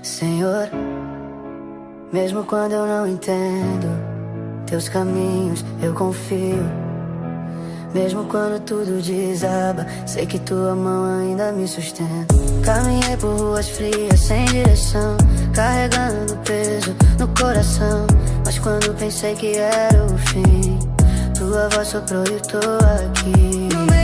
Senhor, mesmo quando eu não entendo teus caminhos, eu confio. Mesmo quando tudo desaba, sei que tua mão ainda me sustenta. Caminhei por ruas frias, sem direção, carregando peso no coração. Mas quando pensei que era o fim, tua voz soprou e eu tô aqui.